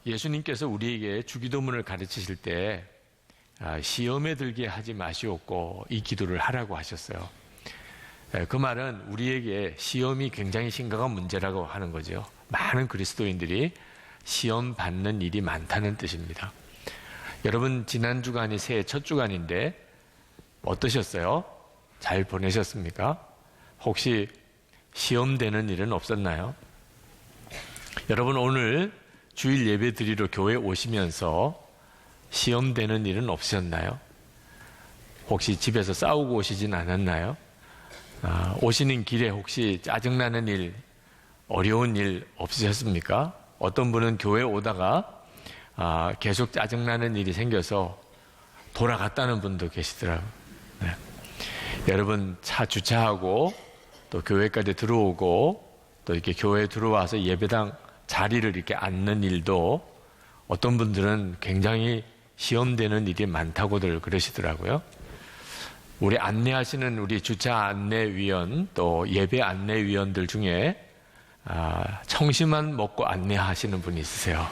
예수님께서 우리에게 주기도문을 가르치실 때 시험에 들게 하지 마시옵고 이 기도를 하라고 하셨어요. 그 말은 우리에게 시험이 굉장히 심각한 문제라고 하는 거죠. 많은 그리스도인들이 시험 받는 일이 많다는 뜻입니다. 여러분, 지난 주간이 새해 첫 주간인데 어떠셨어요? 잘 보내셨습니까? 혹시 시험되는 일은 없었나요? 여러분, 오늘 주일 예배 드리러 교회 오시면서 시험되는 일은 없으셨나요? 혹시 집에서 싸우고 오시진 않았나요? 오시는 길에 혹시 짜증나는 일, 어려운 일 없으셨습니까? 어떤 분은 교회 오다가 계속 짜증나는 일이 생겨서 돌아갔다는 분도 계시더라고요. 네. 여러분, 차 주차하고 또 교회까지 들어오고 또 이렇게 교회에 들어와서 예배당 자리를 이렇게 앉는 일도 어떤 분들은 굉장히 시험되는 일이 많다고들 그러시더라고요. 우리 안내하시는 우리 주차 안내위원 또 예배 안내위원들 중에 청심환 먹고 안내하시는 분이 있으세요.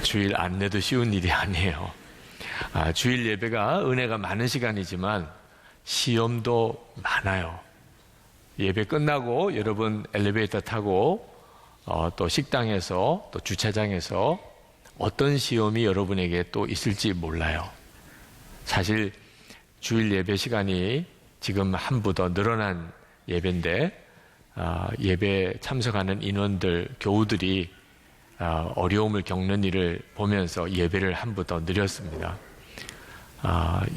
주일 안내도 쉬운 일이 아니에요. 주일 예배가 은혜가 많은 시간이지만 시험도 많아요. 예배 끝나고 여러분 엘리베이터 타고 또 식당에서 또 주차장에서 어떤 시험이 여러분에게 또 있을지 몰라요. 사실 주일 예배 시간이 지금 한부 더 늘어난 예배인데 예배 참석하는 인원들, 교우들이 어려움을 겪는 일을 보면서 예배를 한부 더 늘렸습니다.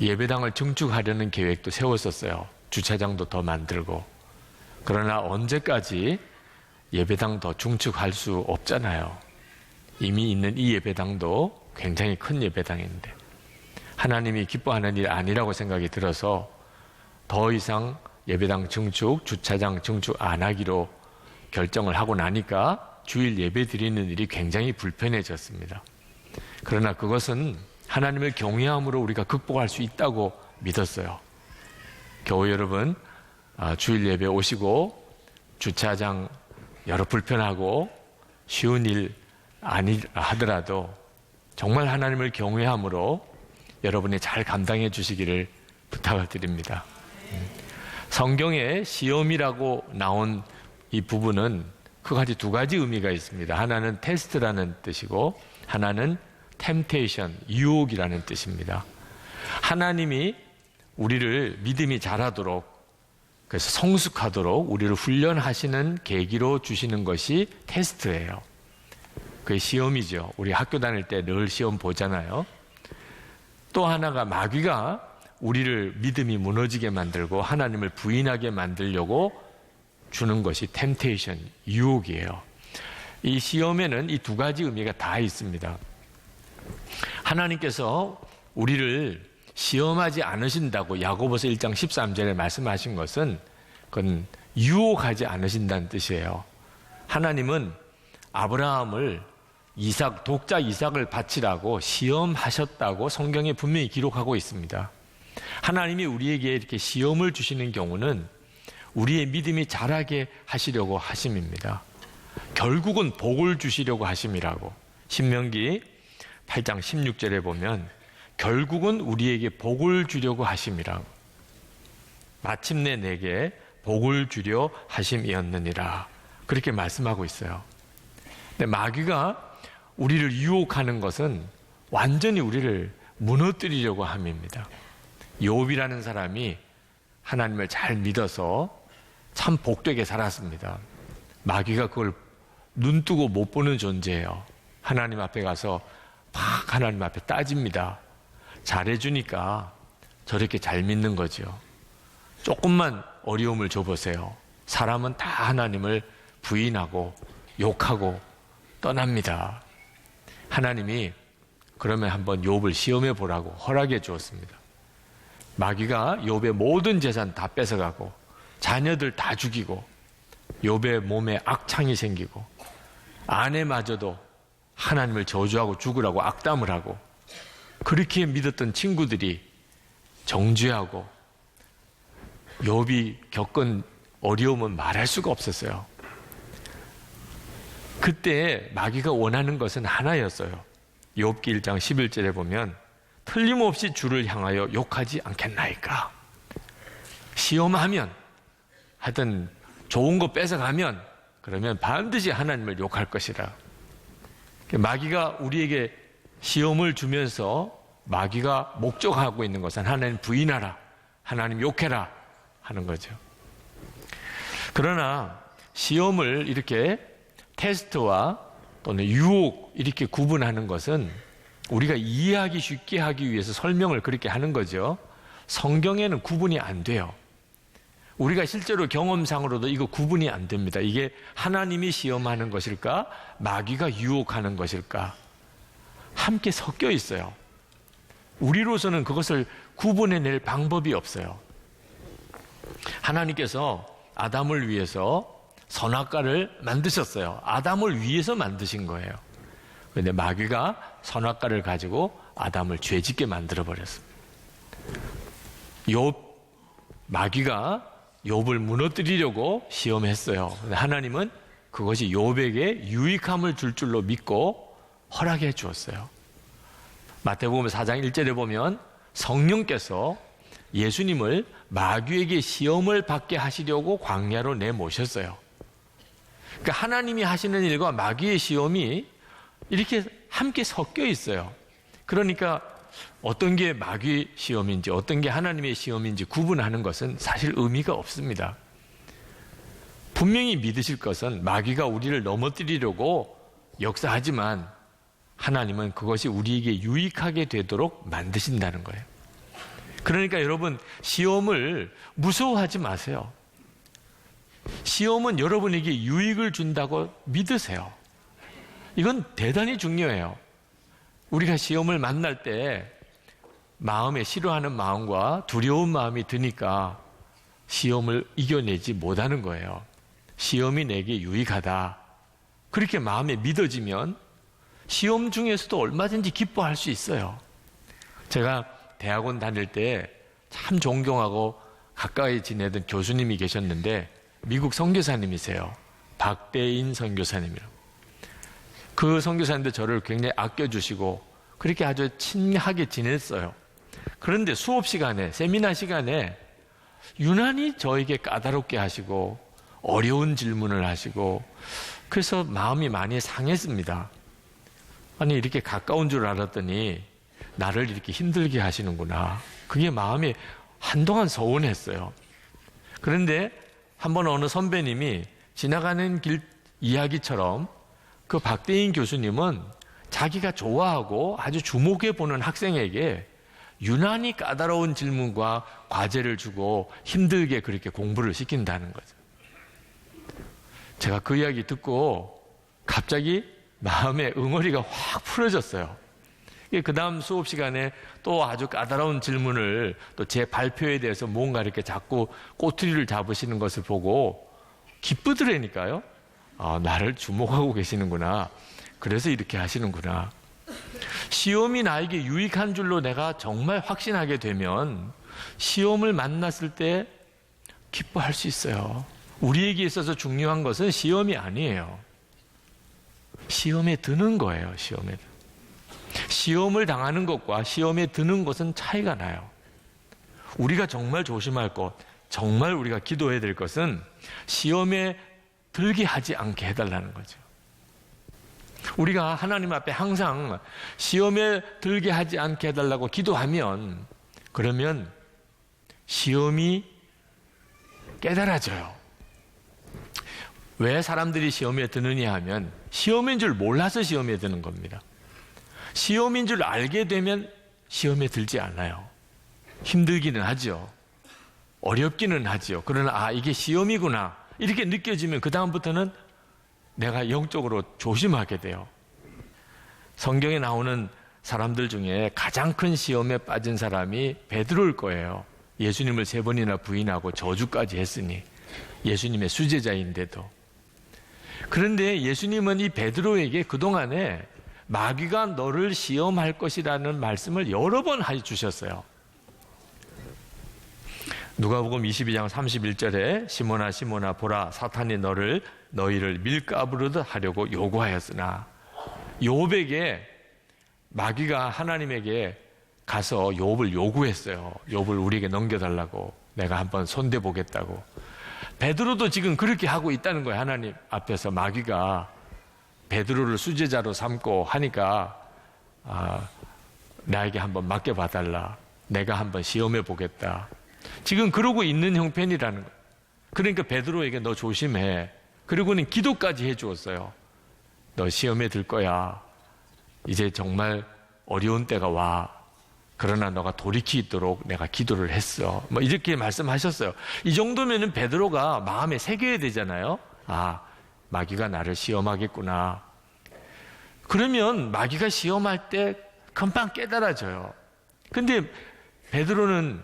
예배당을 증축하려는 계획도 세웠었어요. 주차장도 더 만들고. 그러나 언제까지 예배당 더 증축할 수 없잖아요. 이미 있는 이 예배당도 굉장히 큰 예배당인데 하나님이 기뻐하는 일 아니라고 생각이 들어서 더 이상 예배당 증축, 주차장 증축 안 하기로 결정을 하고 나니까 주일 예배 드리는 일이 굉장히 불편해졌습니다. 그러나 그것은 하나님을 경외함으로 우리가 극복할 수 있다고 믿었어요. 교회 여러분, 주일 예배 오시고 주차장 여러 불편하고 쉬운 일 아니 하더라도 정말 하나님을 경외함으로 여러분이 잘 감당해 주시기를 부탁을 드립니다. 성경에 시험이라고 나온 이 부분은 크게 두 가지 의미가 있습니다. 하나는 테스트라는 뜻이고 하나는 템테이션, 유혹이라는 뜻입니다. 하나님이 우리를 믿음이 자라도록 그래서 성숙하도록 우리를 훈련하시는 계기로 주시는 것이 테스트예요. 그게 시험이죠. 우리 학교 다닐 때 늘 시험 보잖아요. 또 하나가 마귀가 우리를 믿음이 무너지게 만들고 하나님을 부인하게 만들려고 주는 것이 템테이션, 유혹이에요. 이 시험에는 이 두 가지 의미가 다 있습니다. 하나님께서 우리를 시험하지 않으신다고 야고보서 1장 13절에 말씀하신 것은 그건 유혹하지 않으신다는 뜻이에요. 하나님은 아브라함을 독자 이삭을 바치라고 시험하셨다고 성경에 분명히 기록하고 있습니다. 하나님이 우리에게 이렇게 시험을 주시는 경우는 우리의 믿음이 자라게 하시려고 하심입니다. 결국은 복을 주시려고 하심이라고 신명기 8장 16절에 보면 결국은 우리에게 복을 주려고 하심이라 마침내 내게 복을 주려 하심이었느니라 그렇게 말씀하고 있어요. 근데 마귀가 우리를 유혹하는 것은 완전히 우리를 무너뜨리려고 함입니다. 욥이라는 사람이 하나님을 잘 믿어서 참 복되게 살았습니다. 마귀가 그걸 눈뜨고 못 보는 존재예요. 하나님 앞에 가서 막 하나님 앞에 따집니다. 잘해주니까 저렇게 잘 믿는 거죠. 조금만 어려움을 줘보세요. 사람은 다 하나님을 부인하고 욕하고 떠납니다. 하나님이 그러면 한번 욥을 시험해 보라고 허락해 주었습니다. 마귀가 욥의 모든 재산 다 뺏어가고 자녀들 다 죽이고 욥의 몸에 악창이 생기고 아내마저도 하나님을 저주하고 죽으라고 악담을 하고 그렇게 믿었던 친구들이 정죄하고 욥이 겪은 어려움은 말할 수가 없었어요. 그때 마귀가 원하는 것은 하나였어요. 욥기 1장 11절에 보면 틀림없이 주를 향하여 욕하지 않겠나이까. 시험하면, 하여튼 좋은 거 뺏어가면 그러면 반드시 하나님을 욕할 것이라. 마귀가 우리에게 시험을 주면서 마귀가 목적하고 있는 것은 하나님 부인하라, 하나님 욕해라 하는 거죠. 그러나 시험을 이렇게 테스트와 또는 유혹 이렇게 구분하는 것은 우리가 이해하기 쉽게 하기 위해서 설명을 그렇게 하는 거죠. 성경에는 구분이 안 돼요. 우리가 실제로 경험상으로도 이거 구분이 안 됩니다. 이게 하나님이 시험하는 것일까? 마귀가 유혹하는 것일까? 함께 섞여 있어요. 우리로서는 그것을 구분해낼 방법이 없어요. 하나님께서 아담을 위해서 선악과를 만드셨어요. 아담을 위해서 만드신 거예요. 그런데 마귀가 선악과를 가지고 아담을 죄짓게 만들어버렸습니다. 마귀가 욥을 무너뜨리려고 시험했어요. 근데 하나님은 그것이 욥에게 유익함을 줄 줄로 믿고 허락해 주었어요. 마태복음 4장 1절에 보면 성령께서 예수님을 마귀에게 시험을 받게 하시려고 광야로 내모셨어요. 그러니까 하나님이 하시는 일과 마귀의 시험이 이렇게 함께 섞여 있어요. 그러니까 어떤 게 마귀 시험인지 어떤 게 하나님의 시험인지 구분하는 것은 사실 의미가 없습니다. 분명히 믿으실 것은 마귀가 우리를 넘어뜨리려고 역사하지만 하나님은 그것이 우리에게 유익하게 되도록 만드신다는 거예요. 그러니까 여러분, 시험을 무서워하지 마세요. 시험은 여러분에게 유익을 준다고 믿으세요. 이건 대단히 중요해요. 우리가 시험을 만날 때 마음에 싫어하는 마음과 두려운 마음이 드니까 시험을 이겨내지 못하는 거예요. 시험이 내게 유익하다. 그렇게 마음에 믿어지면 시험 중에서도 얼마든지 기뻐할 수 있어요. 제가 대학원 다닐 때 참 존경하고 가까이 지내던 교수님이 계셨는데 미국 선교사님이세요. 박대인 선교사님이라고. 그 선교사님도 저를 굉장히 아껴주시고 그렇게 아주 친하게 지냈어요. 그런데 수업 시간에, 세미나 시간에 유난히 저에게 까다롭게 하시고 어려운 질문을 하시고 그래서 마음이 많이 상했습니다. 아니 이렇게 가까운 줄 알았더니 나를 이렇게 힘들게 하시는구나. 그게 마음이 한동안 서운했어요. 그런데 한번 어느 선배님이 지나가는 길 이야기처럼 그 박대인 교수님은 자기가 좋아하고 아주 주목해 보는 학생에게 유난히 까다로운 질문과 과제를 주고 힘들게 그렇게 공부를 시킨다는 거죠. 제가 그 이야기 듣고 갑자기 마음에 응어리가 확 풀어졌어요. 그 다음 수업 시간에 또 아주 까다로운 질문을 또 제 발표에 대해서 뭔가 이렇게 자꾸 꼬투리를 잡으시는 것을 보고 기쁘더라니까요. 아, 나를 주목하고 계시는구나. 그래서 이렇게 하시는구나. 시험이 나에게 유익한 줄로 내가 정말 확신하게 되면 시험을 만났을 때 기뻐할 수 있어요. 우리에게 있어서 중요한 것은 시험이 아니에요. 시험에 드는 거예요. 시험을 당하는 것과 시험에 드는 것은 차이가 나요. 우리가 정말 조심할 것, 정말 우리가 기도해야 될 것은 시험에 들게 하지 않게 해달라는 거죠. 우리가 하나님 앞에 항상 시험에 들게 하지 않게 해달라고 기도하면 그러면 시험이 깨달아져요. 왜 사람들이 시험에 드느냐 하면 시험인 줄 몰라서 시험에 드는 겁니다. 시험인 줄 알게 되면 시험에 들지 않아요. 힘들기는 하죠. 어렵기는 하죠. 그러나 이게 시험이구나 이렇게 느껴지면 그 다음부터는 내가 영적으로 조심하게 돼요. 성경에 나오는 사람들 중에 가장 큰 시험에 빠진 사람이 베드로일 거예요. 예수님을 3번이나 부인하고 저주까지 했으니 예수님의 수제자인데도. 그런데 예수님은 이 베드로에게 그동안에 마귀가 너를 시험할 것이라는 말씀을 여러 번 해주셨어요. 누가복음 22장 31절에 시몬아 시몬아 보라 사탄이 너희를 밀가부르듯 하려고 요구하였으나, 욥에게 마귀가 하나님에게 가서 욥을 요구했어요. 욥을 우리에게 넘겨달라고, 내가 한번 손대보겠다고. 베드로도 지금 그렇게 하고 있다는 거예요. 하나님 앞에서 마귀가 베드로를 수제자로 삼고 하니까 나에게 한번 맡겨봐달라, 내가 한번 시험해 보겠다. 지금 그러고 있는 형편이라는 거예요. 그러니까 베드로에게 너 조심해. 그리고는 기도까지 해주었어요. 너 시험에 들 거야. 이제 정말 어려운 때가 와. 그러나 너가 돌이키도록 내가 기도를 했어. 뭐 이렇게 말씀하셨어요. 이 정도면은 베드로가 마음에 새겨야 되잖아요. 아, 마귀가 나를 시험하겠구나. 그러면 마귀가 시험할 때 금방 깨달아져요. 근데 베드로는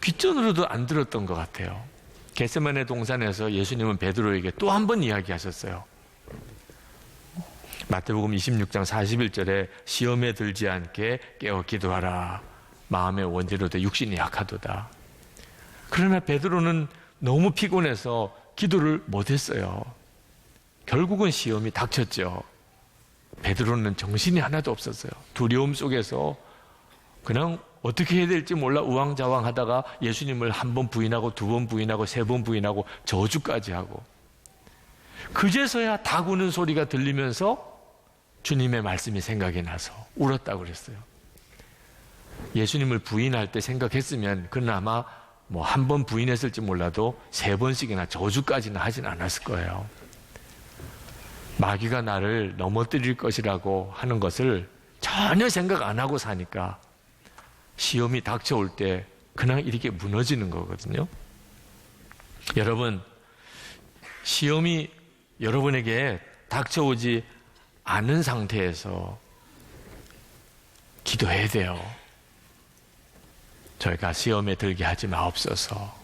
귓전으로도 안 들었던 것 같아요. 겟세마네 동산에서 예수님은 베드로에게 또 한 번 이야기하셨어요. 마태복음 26장 41절에 시험에 들지 않게 깨어 기도하라. 마음의 원죄로도 육신이 약하도다. 그러나 베드로는 너무 피곤해서 기도를 못했어요. 결국은 시험이 닥쳤죠. 베드로는 정신이 하나도 없었어요. 두려움 속에서 그냥 어떻게 해야 될지 몰라 우왕좌왕하다가 예수님을 한 번 부인하고 두 번 부인하고 세 번 부인하고 저주까지 하고, 그제서야 닭 우는 소리가 들리면서 주님의 말씀이 생각이 나서 울었다고 그랬어요. 예수님을 부인할 때 생각했으면 그는 아마 뭐 한 번 부인했을지 몰라도 세 번씩이나 저주까지는 하진 않았을 거예요. 마귀가 나를 넘어뜨릴 것이라고 하는 것을 전혀 생각 안 하고 사니까 시험이 닥쳐올 때 그냥 이렇게 무너지는 거거든요. 여러분, 시험이 여러분에게 닥쳐오지 않은 상태에서 기도해야 돼요. 저희가 시험에 들게 하지 마옵소서.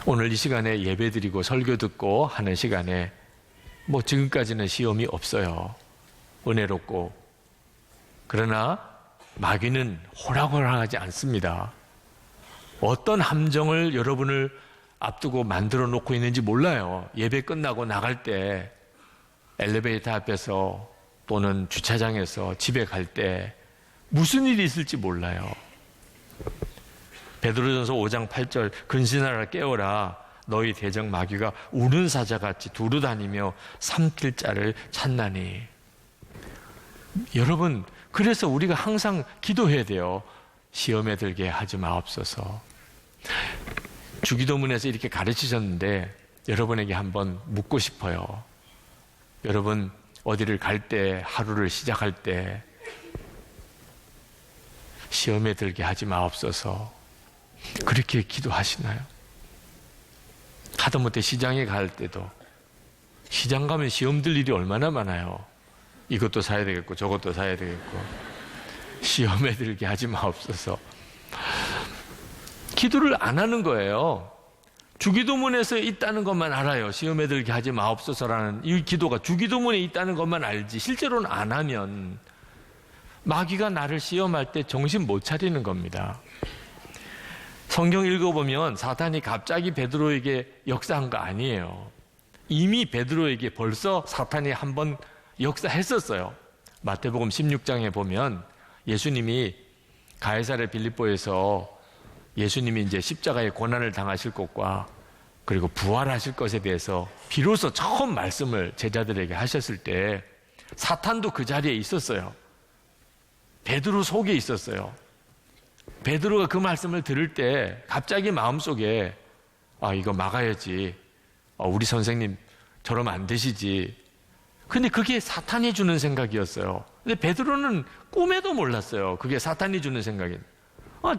오늘 이 시간에 예배 드리고 설교 듣고 하는 시간에 뭐 지금까지는 시험이 없어요. 은혜롭고. 그러나 마귀는 호락호락하지 않습니다. 어떤 함정을 여러분을 앞두고 만들어 놓고 있는지 몰라요. 예배 끝나고 나갈 때 엘리베이터 앞에서 또는 주차장에서 집에 갈 때 무슨 일이 있을지 몰라요. 베드로전서 5장 8절 근신하라 깨어라 너희 대적 마귀가 우는 사자같이 두루다니며 삼킬 자를 찾나니. 여러분, 그래서 우리가 항상 기도해야 돼요. 시험에 들게 하지 마옵소서. 주기도문에서 이렇게 가르치셨는데 여러분에게 한번 묻고 싶어요. 여러분, 어디를 갈 때, 하루를 시작할 때 시험에 들게 하지 마옵소서. 그렇게 기도하시나요? 하다못해 시장에 갈 때도, 시장 가면 시험 들 일이 얼마나 많아요. 이것도 사야 되겠고 저것도 사야 되겠고. 시험에 들게 하지 마옵소서. 기도를 안 하는 거예요. 주기도문에서 있다는 것만 알아요. 시험에 들게 하지 마옵소서라는 이 기도가 주기도문에 있다는 것만 알지 실제로는 안 하면 마귀가 나를 시험할 때 정신 못 차리는 겁니다. 성경 읽어보면 사탄이 갑자기 베드로에게 역사한 거 아니에요. 이미 베드로에게 벌써 사탄이 한번 역사했었어요. 마태복음 16장에 보면 예수님이 가이사랴 빌립보에서 예수님이 이제 십자가의 고난을 당하실 것과 그리고 부활하실 것에 대해서 비로소 처음 말씀을 제자들에게 하셨을 때 사탄도 그 자리에 있었어요. 베드로 속에 있었어요. 베드로가 그 말씀을 들을 때 갑자기 마음속에 이거 막아야지. 우리 선생님 저러면 안 되시지. 근데 그게 사탄이 주는 생각이었어요. 근데 베드로는 꿈에도 몰랐어요. 그게 사탄이 주는 생각이.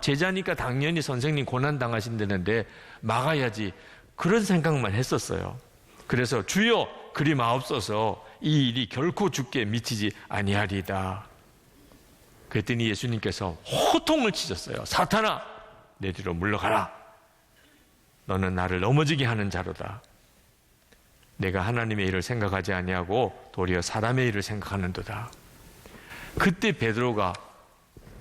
제자니까 당연히 선생님 고난 당하신다는데 막아야지. 그런 생각만 했었어요. 그래서 주여 그리 마옵소서 이 일이 결코 주께 미치지 아니하리이다. 그랬더니 예수님께서 호통을 치셨어요. 사탄아 내 뒤로 물러가라. 너는 나를 넘어지게 하는 자로다. 내가 하나님의 일을 생각하지 아니하고 도리어 사람의 일을 생각하는도다. 그때 베드로가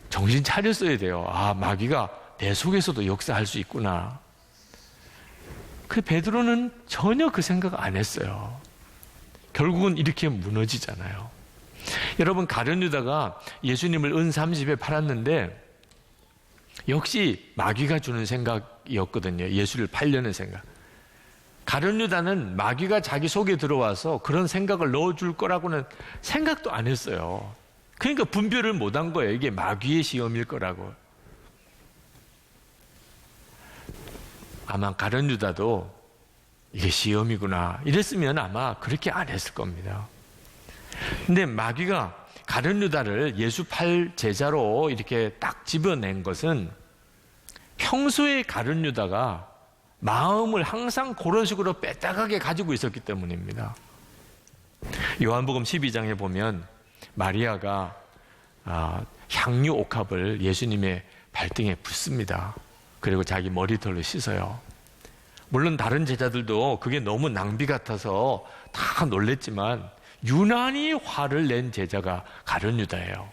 정신 차렸어야 돼요. 마귀가 내 속에서도 역사할 수 있구나. 그 베드로는 전혀 그 생각 안 했어요. 결국은 이렇게 무너지잖아요. 여러분, 가룟 유다가 예수님을 은 30에 팔았는데 역시 마귀가 주는 생각이었거든요. 예수를 팔려는 생각. 가룟 유다는 마귀가 자기 속에 들어와서 그런 생각을 넣어줄 거라고는 생각도 안 했어요. 그러니까 분별을 못한 거예요. 이게 마귀의 시험일 거라고. 아마 가룟 유다도 이게 시험이구나 이랬으면 아마 그렇게 안 했을 겁니다. 근데 마귀가 가룟 유다를 예수 팔 제자로 이렇게 딱 집어낸 것은 평소에 가룟 유다가 마음을 항상 그런 식으로 빼딱하게 가지고 있었기 때문입니다. 요한복음 12장에 보면 마리아가 향유 옥합을 예수님의 발등에 붓습니다. 그리고 자기 머리털로 씻어요. 물론 다른 제자들도 그게 너무 낭비 같아서 다 놀랬지만 유난히 화를 낸 제자가 가룟 유다예요.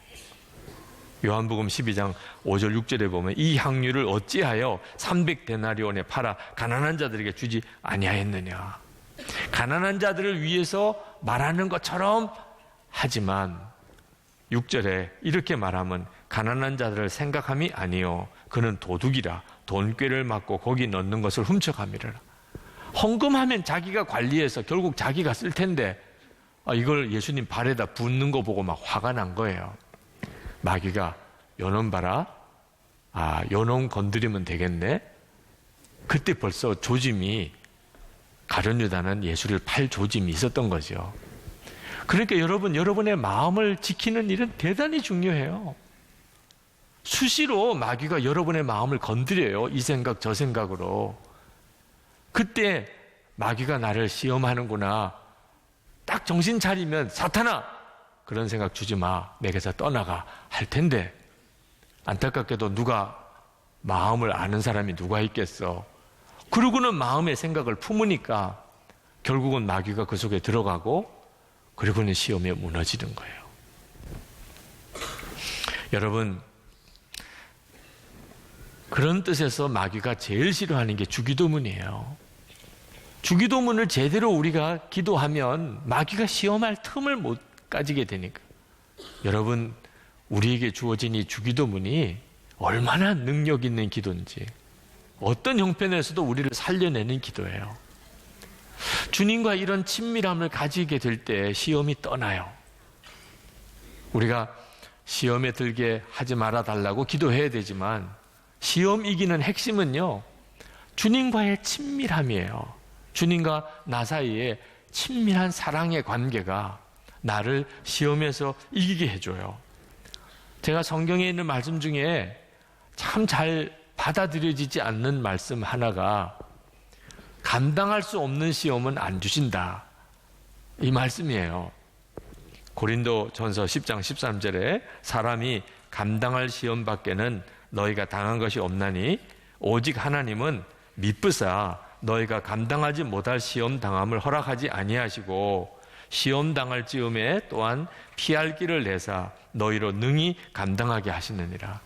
요한복음 12장 5절 6절에 보면 이 향유를 어찌하여 300데나리온에 팔아 가난한 자들에게 주지 아니하였느냐. 가난한 자들을 위해서 말하는 것처럼 하지만 6절에 이렇게 말하면 가난한 자들을 생각함이 아니요 그는 도둑이라 돈꾀를 맞고 거기 넣는 것을 훔쳐가미라. 헌금하면 자기가 관리해서 결국 자기가 쓸 텐데 이걸 예수님 발에다 붓는 거 보고 막 화가 난 거예요. 마귀가 요놈 봐라. 요놈 건드리면 되겠네. 그때 벌써 조짐이 가룟 유다는 예수를 팔 조짐이 있었던 거죠. 그러니까 여러분, 여러분의 마음을 지키는 일은 대단히 중요해요. 수시로 마귀가 여러분의 마음을 건드려요. 이 생각 저 생각으로. 그때 마귀가 나를 시험하는구나. 딱 정신 차리면 사탄아! 그런 생각 주지 마. 내게서 떠나가. 할 텐데 안타깝게도 누가 마음을 아는 사람이 누가 있겠어. 그러고는 마음의 생각을 품으니까 결국은 마귀가 그 속에 들어가고 그리고는 시험에 무너지는 거예요. 여러분, 그런 뜻에서 마귀가 제일 싫어하는 게 주기도문이에요. 주기도문을 제대로 우리가 기도하면 마귀가 시험할 틈을 못 가지게 되니까. 여러분, 우리에게 주어진 이 주기도문이 얼마나 능력 있는 기도인지, 어떤 형편에서도 우리를 살려내는 기도예요. 주님과 이런 친밀함을 가지게 될 때 시험이 떠나요. 우리가 시험에 들게 하지 말아 달라고 기도해야 되지만 시험 이기는 핵심은요, 주님과의 친밀함이에요. 주님과 나 사이에 친밀한 사랑의 관계가 나를 시험에서 이기게 해줘요. 제가 성경에 있는 말씀 중에 참 잘 받아들여지지 않는 말씀 하나가 감당할 수 없는 시험은 안 주신다, 이 말씀이에요. 고린도 전서 10장 13절에 사람이 감당할 시험 밖에는 너희가 당한 것이 없나니 오직 하나님은 미쁘사 너희가 감당하지 못할 시험 당함을 허락하지 아니하시고 시험 당할 즈음에 또한 피할 길을 내사 너희로 능히 감당하게 하시느니라.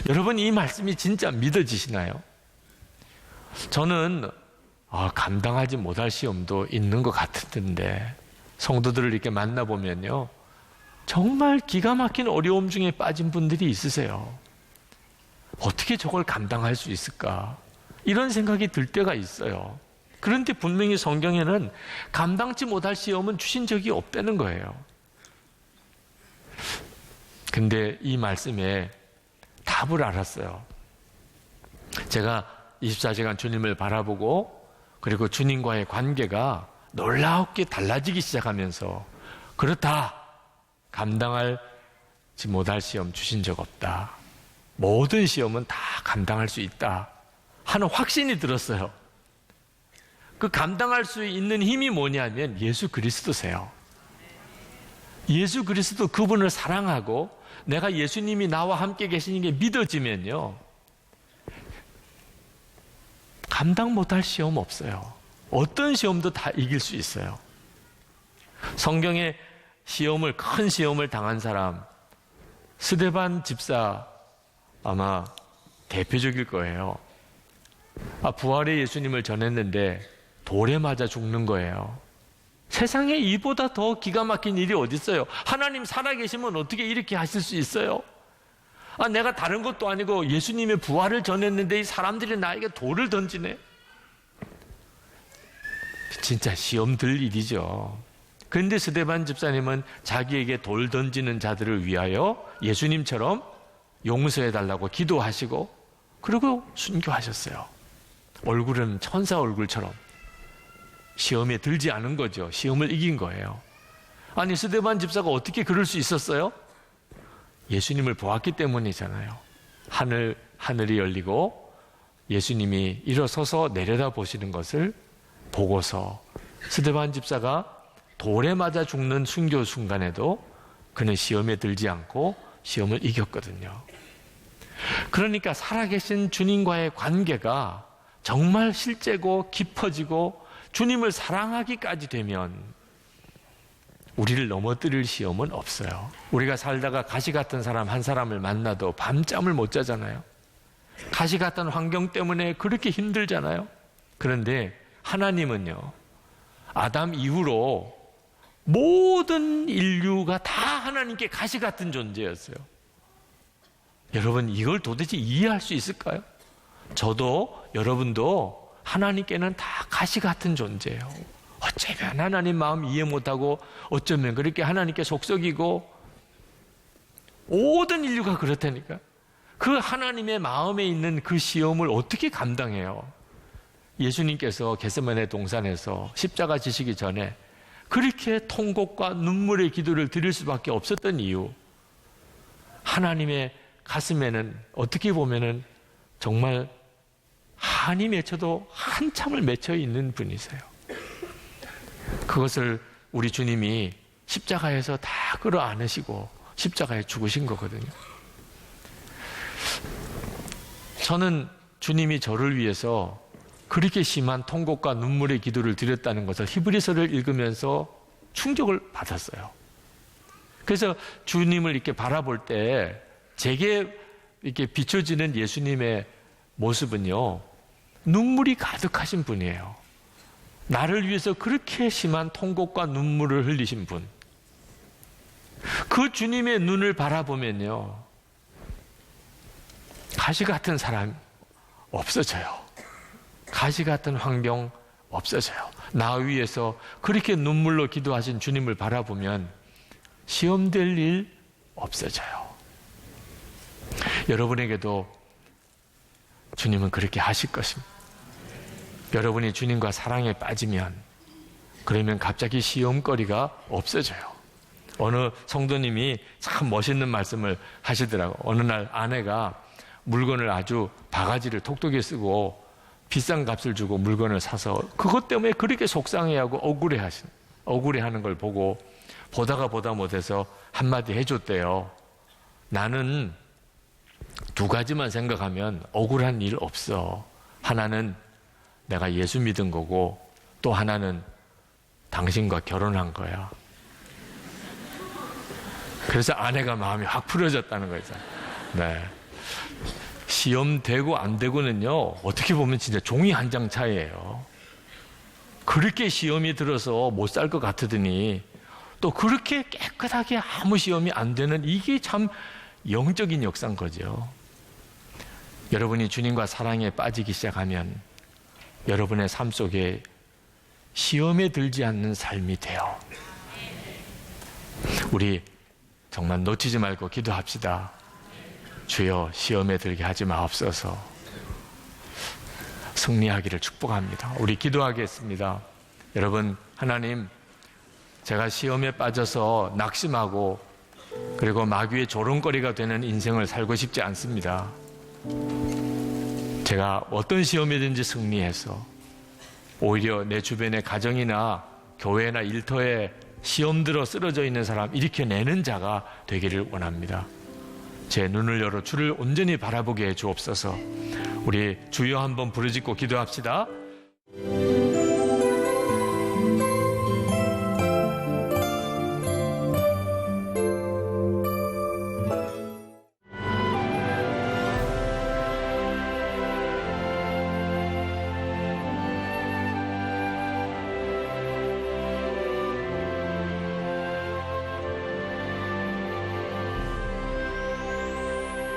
여러분, 이 말씀이 진짜 믿어지시나요? 저는 감당하지 못할 시험도 있는 것 같은데 성도들을 이렇게 만나보면요, 정말 기가 막힌 어려움 중에 빠진 분들이 있으세요. 어떻게 저걸 감당할 수 있을까? 이런 생각이 들 때가 있어요. 그런데 분명히 성경에는 감당치 못할 시험은 주신 적이 없다는 거예요. 근데 이 말씀에 답을 알았어요. 제가 24시간 주님을 바라보고 그리고 주님과의 관계가 놀랍게 달라지기 시작하면서 그렇다, 감당하지 못할 시험 주신 적 없다, 모든 시험은 다 감당할 수 있다 하는 확신이 들었어요. 그 감당할 수 있는 힘이 뭐냐면 예수 그리스도세요. 예수 그리스도, 그분을 사랑하고 내가 예수님이 나와 함께 계시는 게 믿어지면요, 감당 못할 시험 없어요. 어떤 시험도 다 이길 수 있어요. 성경에 큰 시험을 당한 사람, 스데반 집사 아마 대표적일 거예요. 부활의 예수님을 전했는데 돌에 맞아 죽는 거예요. 세상에 이보다 더 기가 막힌 일이 어디 있어요? 하나님 살아계시면 어떻게 이렇게 하실 수 있어요? 내가 다른 것도 아니고 예수님의 부활을 전했는데 이 사람들이 나에게 돌을 던지네. 진짜 시험 들 일이죠. 그런데 스데반 집사님은 자기에게 돌 던지는 자들을 위하여 예수님처럼 용서해달라고 기도하시고 그리고 순교하셨어요. 얼굴은 천사 얼굴처럼 시험에 들지 않은 거죠. 시험을 이긴 거예요. 아니, 스데반 집사가 어떻게 그럴 수 있었어요? 예수님을 보았기 때문이잖아요. 하늘이 열리고 예수님이 일어서서 내려다 보시는 것을 보고서 스데반 집사가 돌에 맞아 죽는 순교 순간에도 그는 시험에 들지 않고 시험을 이겼거든요. 그러니까 살아계신 주님과의 관계가 정말 실제고 깊어지고 주님을 사랑하기까지 되면 우리를 넘어뜨릴 시험은 없어요. 우리가 살다가 가시 같은 사람 한 사람을 만나도 밤잠을 못 자잖아요. 가시 같은 환경 때문에 그렇게 힘들잖아요. 그런데 하나님은요, 아담 이후로 모든 인류가 다 하나님께 가시 같은 존재였어요. 여러분, 이걸 도대체 이해할 수 있을까요? 저도 여러분도 하나님께는 다 가시 같은 존재예요. 어쩌면 하나님 마음 이해 못하고 어쩌면 그렇게 하나님께 속썩이고 모든 인류가 그렇다니까. 그 하나님의 마음에 있는 그 시험을 어떻게 감당해요? 예수님께서 겟세마네 동산에서 십자가 지시기 전에 그렇게 통곡과 눈물의 기도를 드릴 수밖에 없었던 이유, 하나님의 가슴에는 어떻게 보면은 정말 한이 맺혀도 한참을 맺혀 있는 분이세요. 그것을 우리 주님이 십자가에서 다 끌어안으시고 십자가에 죽으신 거거든요. 저는 주님이 저를 위해서 그렇게 심한 통곡과 눈물의 기도를 드렸다는 것을 히브리서를 읽으면서 충격을 받았어요. 그래서 주님을 이렇게 바라볼 때 제게 이렇게 비춰지는 예수님의 모습은요, 눈물이 가득하신 분이에요. 나를 위해서 그렇게 심한 통곡과 눈물을 흘리신 분. 그 주님의 눈을 바라보면요, 가시 같은 사람 없어져요. 가시 같은 환경 없어져요. 나 위에서 그렇게 눈물로 기도하신 주님을 바라보면 시험될 일 없어져요. 여러분에게도 주님은 그렇게 하실 것입니다. 여러분이 주님과 사랑에 빠지면, 그러면 갑자기 시험거리가 없어져요. 어느 성도님이 참 멋있는 말씀을 하시더라고요. 어느 날 아내가 물건을 아주 바가지를 톡톡히 쓰고 비싼 값을 주고 물건을 사서 그것 때문에 그렇게 속상해하고 억울해하는 걸 보고 보다가 보다 못해서 한마디 해줬대요. 나는 두 가지만 생각하면 억울한 일 없어. 하나는 내가 예수 믿은 거고, 또 하나는 당신과 결혼한 거야. 그래서 아내가 마음이 확 풀어졌다는 거죠. 네. 시험 되고 안 되고는요, 어떻게 보면 진짜 종이 한 장 차이예요. 그렇게 시험이 들어서 못 살 것 같으더니 또 그렇게 깨끗하게 아무 시험이 안 되는, 이게 참 영적인 역사인 거죠. 여러분이 주님과 사랑에 빠지기 시작하면 여러분의 삶 속에 시험에 들지 않는 삶이 돼요. 우리 정말 놓치지 말고 기도합시다. 주여, 시험에 들게 하지 마옵소서. 승리하기를 축복합니다. 우리 기도하겠습니다. 여러분, 하나님, 제가 시험에 빠져서 낙심하고 그리고 마귀의 조롱거리가 되는 인생을 살고 싶지 않습니다. 제가 어떤 시험이든지 승리해서 오히려 내 주변의 가정이나 교회나 일터에 시험 들어 쓰러져 있는 사람 일으켜내는 자가 되기를 원합니다. 제 눈을 열어 주를 온전히 바라보게 해 주옵소서. 우리 주여 한번 부르짖고 기도합시다.